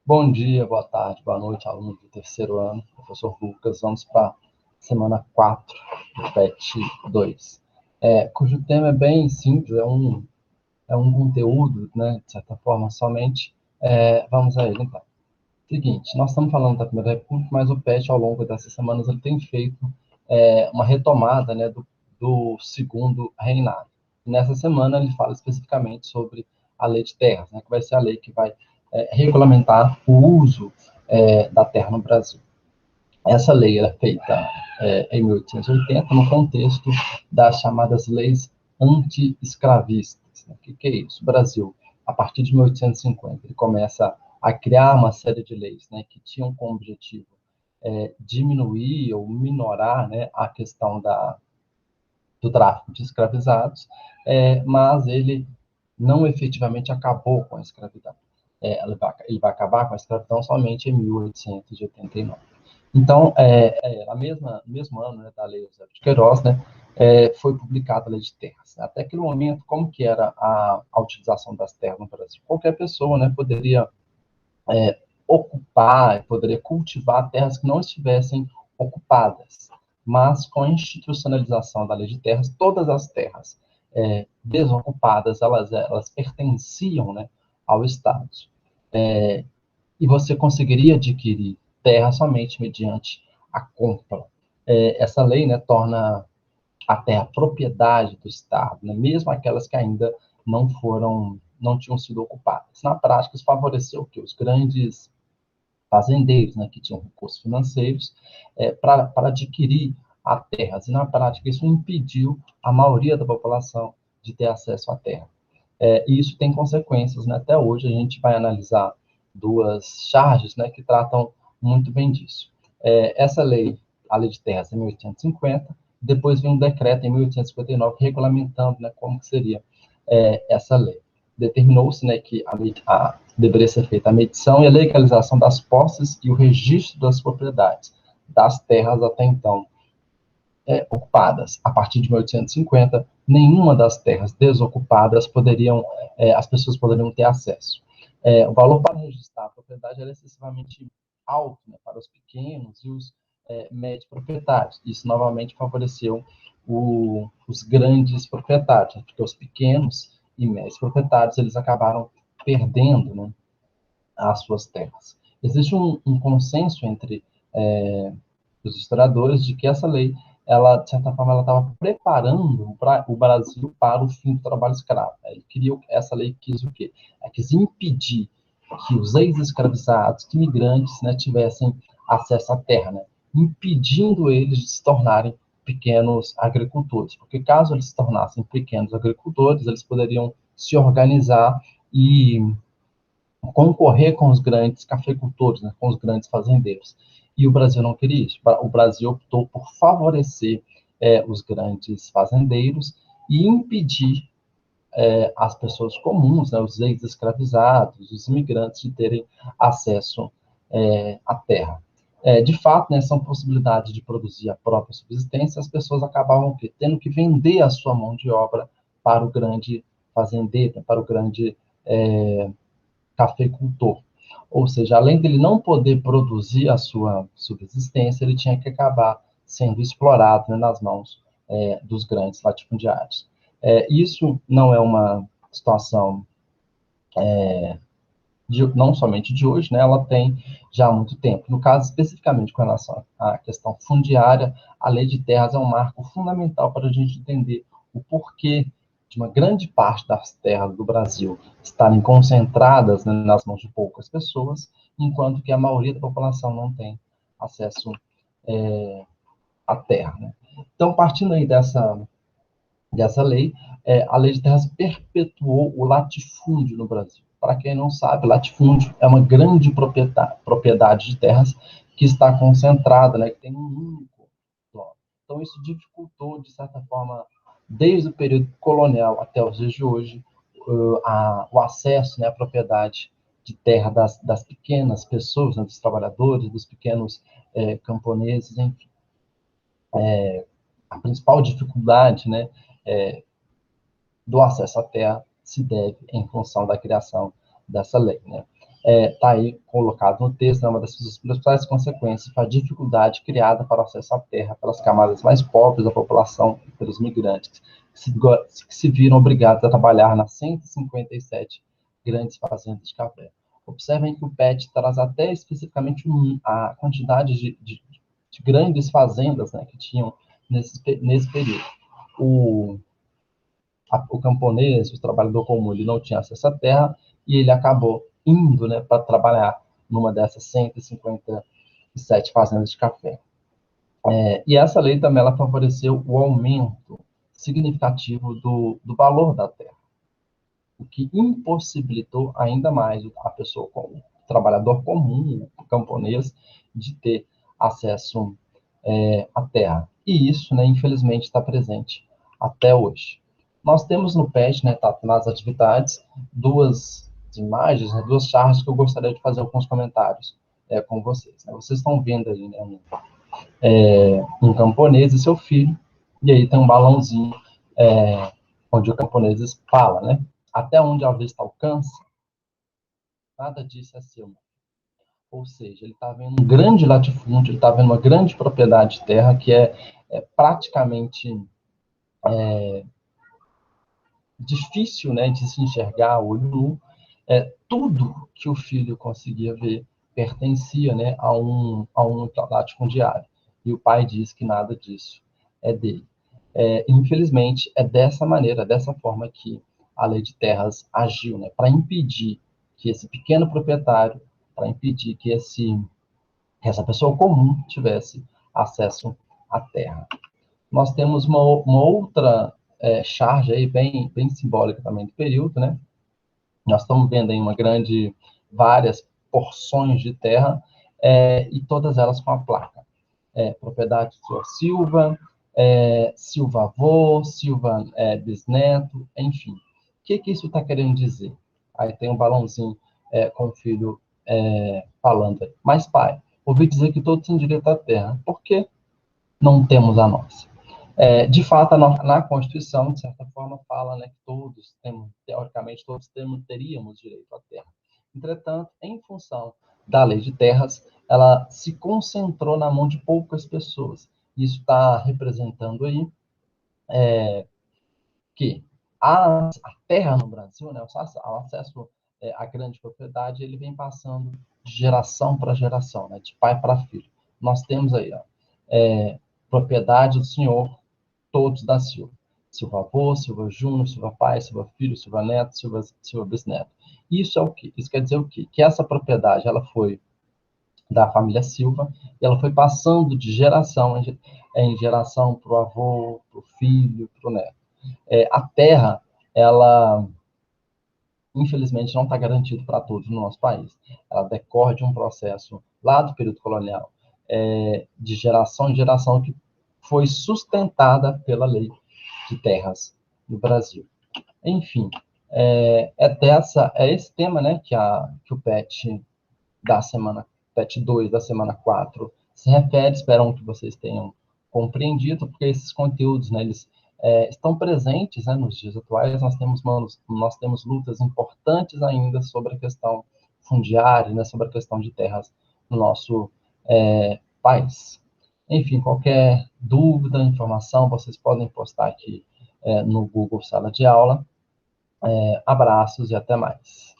Bom dia, boa tarde, boa noite, alunos do terceiro ano. Professor Lucas, vamos para a semana 4 do PET 2, cujo tema é bem simples, é um conteúdo, né, de certa forma, somente. Vamos a ele, então. Seguinte, nós estamos falando da Primeira República, mas o PET, ao longo dessas semanas, ele tem feito uma retomada, né, do segundo reinado. Nessa semana, ele fala especificamente sobre a Lei de Terras, né, que vai ser a lei que vai regulamentar o uso da terra no Brasil. Essa lei era feita em 1880, no contexto das chamadas leis anti-escravistas. Né? O que é isso? O Brasil, a partir de 1850, ele começa a criar uma série de leis, né, que tinham como objetivo diminuir ou minorar, né, a questão do tráfico de escravizados, mas ele não efetivamente acabou com a escravidão. Ele vai acabar com a escravidão somente em 1889. Então, no mesmo ano, né, da Lei Eusébio de Queiroz, né, foi publicada a Lei de Terras. Até aquele momento, como que era a utilização das terras no Brasil? Qualquer pessoa, né, poderia ocupar, poderia cultivar terras que não estivessem ocupadas. Mas com a institucionalização da Lei de Terras, todas as terras desocupadas, elas pertenciam, né, ao Estado. E você conseguiria adquirir terra somente mediante a compra. Essa lei, né, torna a terra propriedade do Estado, né, mesmo aquelas que ainda não tinham sido ocupadas. Na prática, isso favoreceu que os grandes fazendeiros, né, que tinham recursos financeiros, para adquirir a terras. E, na prática, isso impediu a maioria da população de ter acesso à terra. E isso tem consequências, né? Até hoje a gente vai analisar duas charges, né, que tratam muito bem disso. Essa lei, a Lei de Terras, em 1850, depois vem um decreto em 1859 regulamentando, né, como que seria essa lei. Determinou-se, né, que deveria ser feita a medição e a legalização das posses e o registro das propriedades das terras até então ocupadas. A partir de 1850, nenhuma das terras desocupadas as pessoas poderiam ter acesso. O valor para registrar a propriedade era excessivamente alto, né, para os pequenos e os médios proprietários. Isso novamente favoreceu os grandes proprietários, né, porque os pequenos e médios proprietários eles acabaram perdendo, né, as suas terras. Existe um consenso entre os historiadores de que essa lei, ela, de certa forma, ela estava preparando o Brasil para o fim do trabalho escravo. Essa lei quis o quê? Quis impedir que os ex-escravizados, que imigrantes, né, tivessem acesso à terra, né, impedindo eles de se tornarem pequenos agricultores, porque caso eles se tornassem pequenos agricultores, eles poderiam se organizar e concorrer com os grandes cafeicultores, né, com os grandes fazendeiros. E o Brasil não queria isso. O Brasil optou por favorecer os grandes fazendeiros e impedir as pessoas comuns, né, os ex-escravizados, os imigrantes, de terem acesso à terra. De fato, né, são possibilidades de produzir a própria subsistência, as pessoas acabavam tendo que vender a sua mão de obra para o grande fazendeiro, para o grande cafeicultor. Ou seja, além dele não poder produzir a sua subsistência, ele tinha que acabar sendo explorado, né, nas mãos dos grandes latifundiários. Isso não é uma situação não somente de hoje, né, ela tem já há muito tempo. No caso, especificamente com relação à questão fundiária, a Lei de Terras é um marco fundamental para a gente entender o porquê de uma grande parte das terras do Brasil estarem concentradas, né, nas mãos de poucas pessoas, enquanto que a maioria da população não tem acesso à terra. Né? Então, partindo aí dessa lei, a Lei de Terras perpetuou o latifúndio no Brasil. Para quem não sabe, latifúndio é uma grande propriedade de terras que está concentrada, né, que tem um único dono. Então, isso dificultou, de certa forma, desde o período colonial até os dias de hoje, o acesso, né, à propriedade de terra das pequenas pessoas, né, dos trabalhadores, dos pequenos camponeses, enfim. A principal dificuldade, né, do acesso à terra se deve em função da criação dessa lei. Né? está aí colocado no texto, uma das suas principais consequências foi a dificuldade criada para o acesso à terra pelas camadas mais pobres da população e pelos migrantes, que se viram obrigados a trabalhar nas 157 grandes fazendas de café. Observem que o PET traz até especificamente a quantidade de grandes fazendas, né, que tinham nesse período. O camponês, o trabalhador comum, ele não tinha acesso à terra e ele acabou indo, né, para trabalhar numa dessas 157 fazendas de café. E essa lei também ela favoreceu o aumento significativo do valor da terra, o que impossibilitou ainda mais a pessoa, o trabalhador comum, o camponês, de ter acesso à terra. E isso, né, infelizmente, está presente até hoje. Nós temos no PET, né, tá, nas atividades, duas imagens, né, duas charges que eu gostaria de fazer alguns comentários com vocês. Né? Vocês estão vendo aí, né, um camponês e seu filho, e aí tem um balãozinho onde o camponês fala, né? Até onde a vista alcança, nada disso é seu. Ou seja, ele está vendo um grande latifúndio, ele está vendo uma grande propriedade de terra que é praticamente difícil, né, de se enxergar a olho nu. Tudo que o filho conseguia ver pertencia, né, a um latifundiário. E o pai diz que nada disso é dele. Infelizmente, é dessa maneira, dessa forma que a lei de terras agiu, né, para impedir que esse pequeno proprietário, para impedir que essa pessoa comum tivesse acesso à terra. Nós temos uma outra charge aí bem simbólica também do período, né? Nós estamos vendo aí várias porções de terra e todas elas com a placa. Propriedade do senhor Silva, Silva avô, Silva bisneto, enfim. O que isso está querendo dizer? Aí tem um balãozinho com o filho falando. Mas, pai, ouvi dizer que todos têm direito à terra. Por que não temos a nossa? De fato, na Constituição, de certa forma, fala, né, que todos temos, teoricamente, teríamos direito à terra. Entretanto, em função da lei de terras, ela se concentrou na mão de poucas pessoas. Isso está representando aí que a terra no Brasil, né, o acesso à grande propriedade, ele vem passando de geração para geração, né, de pai para filho. Nós temos aí, ó, propriedade do senhor todos da Silva. Silva avô, Silva júnior, Silva pai, Silva filho, Silva neto, Silva bisneto. Isso é o quê? Isso quer dizer o quê? Que essa propriedade, ela foi da família Silva, e ela foi passando de geração em geração para o avô, para o filho, para o neto. A terra, ela, infelizmente, não está garantida para todos no nosso país. Ela decorre de um processo lá do período colonial, de geração em geração, que foi sustentada pela lei de terras no Brasil. Enfim, esse tema, né, que o PET da semana, PET 2 da semana 4 se refere. Espero que vocês tenham compreendido, porque esses conteúdos, né, eles estão presentes, né, nos dias atuais. Nós temos lutas importantes ainda sobre a questão fundiária, né, sobre a questão de terras no nosso país. Enfim, qualquer dúvida, informação, vocês podem postar aqui no Google Sala de Aula. Abraços e até mais.